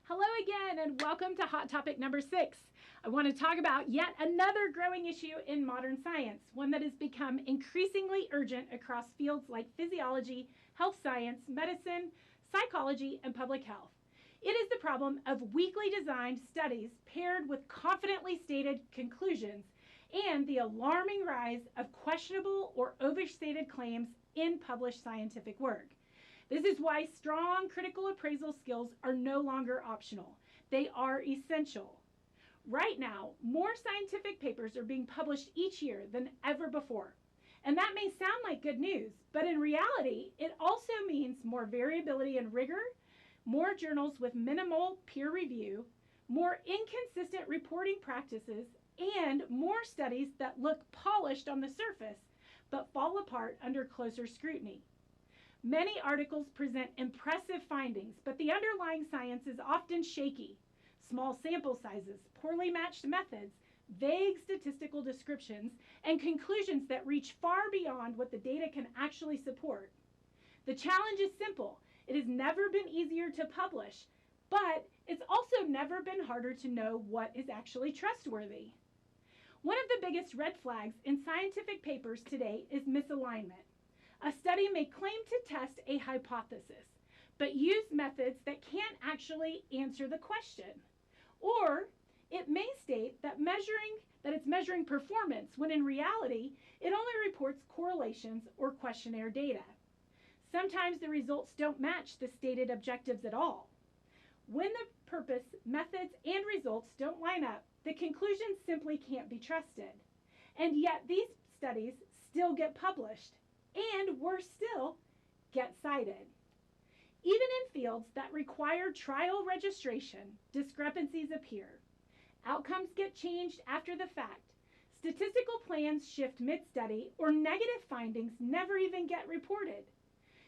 Hello again, and welcome to Hot Topic number 6. I want to talk about yet another growing issue in modern science, one that has become increasingly urgent across fields like physiology, health science, medicine, psychology, and public health. It is the problem of weakly designed studies paired with confidently stated conclusions and the alarming rise of questionable or overstated claims in published scientific work. This is why strong critical appraisal skills are no longer optional. They are essential. Right now, more scientific papers are being published each year than ever before. And that may sound like good news, but in reality, it also means more variability and rigor, more journals with minimal peer review, more inconsistent reporting practices, and more studies that look polished on the surface but fall apart under closer scrutiny. Many articles present impressive findings, but the underlying science is often shaky. Small sample sizes, poorly matched methods, vague statistical descriptions, and conclusions that reach far beyond what the data can actually support. The challenge is simple. It has never been easier to publish, but it's also never been harder to know what is actually trustworthy. One of the biggest red flags in scientific papers today is misalignment. A study may claim to test a hypothesis, but use methods that can't actually answer the question. Or it may state that it's measuring performance when in reality it only reports correlations or questionnaire data. Sometimes the results don't match the stated objectives at all. When the purpose, methods, and results don't line up, the conclusions simply can't be trusted. And yet these studies still get published. And worse still, get cited. Even in fields that require trial registration, discrepancies appear. Outcomes get changed after the fact. Statistical plans shift mid-study, or negative findings never even get reported.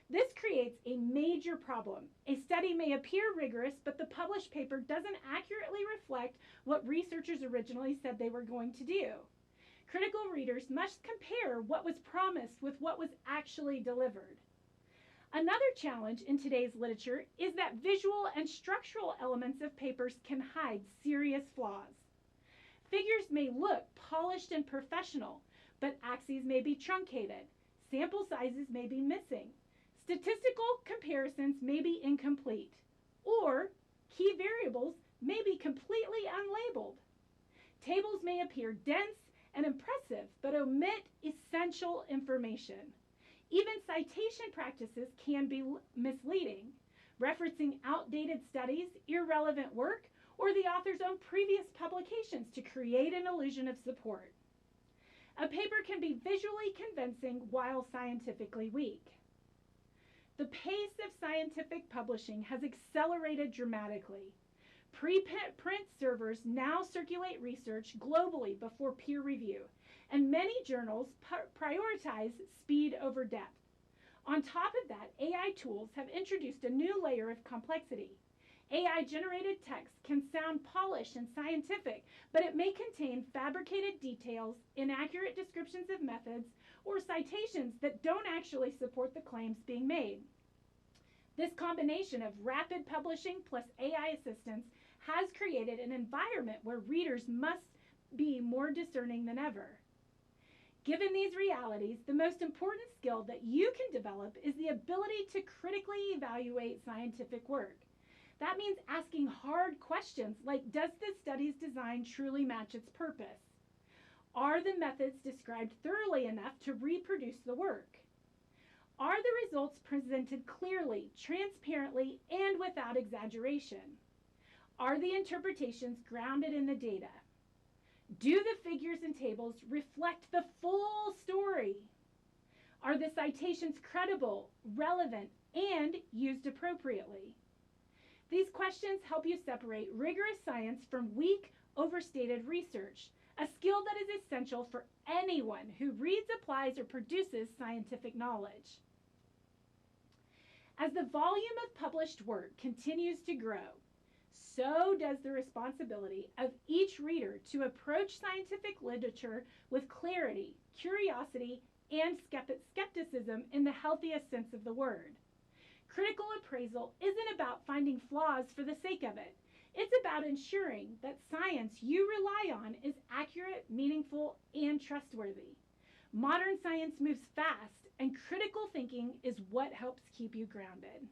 This creates a major problem. A study may appear rigorous, but the published paper doesn't accurately reflect what researchers originally said they were going to do. Critical readers must compare what was promised with what was actually delivered. Another challenge in today's literature is that visual and structural elements of papers can hide serious flaws. Figures may look polished and professional, but axes may be truncated, sample sizes may be missing, statistical comparisons may be incomplete, or key variables may be completely unlabeled. Tables may appear dense and impressive, but omit essential information. Even citation practices can be misleading, referencing outdated studies, irrelevant work, or the author's own previous publications to create an illusion of support. A paper can be visually convincing while scientifically weak. The pace of scientific publishing has accelerated dramatically. Preprint servers now circulate research globally before peer review, and many journals prioritize speed over depth. On top of that, AI tools have introduced a new layer of complexity. AI-generated text can sound polished and scientific, but it may contain fabricated details, inaccurate descriptions of methods, or citations that don't actually support the claims being made. This combination of rapid publishing plus AI assistance has created an environment where readers must be more discerning than ever. Given these realities, the most important skill that you can develop is the ability to critically evaluate scientific work. That means asking hard questions like, does the study's design truly match its purpose? Are the methods described thoroughly enough to reproduce the work? Are the results presented clearly, transparently, and without exaggeration? Are the interpretations grounded in the data? Do the figures and tables reflect the full story? Are the citations credible, relevant, and used appropriately? These questions help you separate rigorous science from weak, overstated research, a skill that is essential for anyone who reads, applies, or produces scientific knowledge. As the volume of published work continues to grow, so does the responsibility of each reader to approach scientific literature with clarity, curiosity, and skepticism in the healthiest sense of the word. Critical appraisal isn't about finding flaws for the sake of it. It's about ensuring that science you rely on is accurate, meaningful, and trustworthy. Modern science moves fast, and critical thinking is what helps keep you grounded.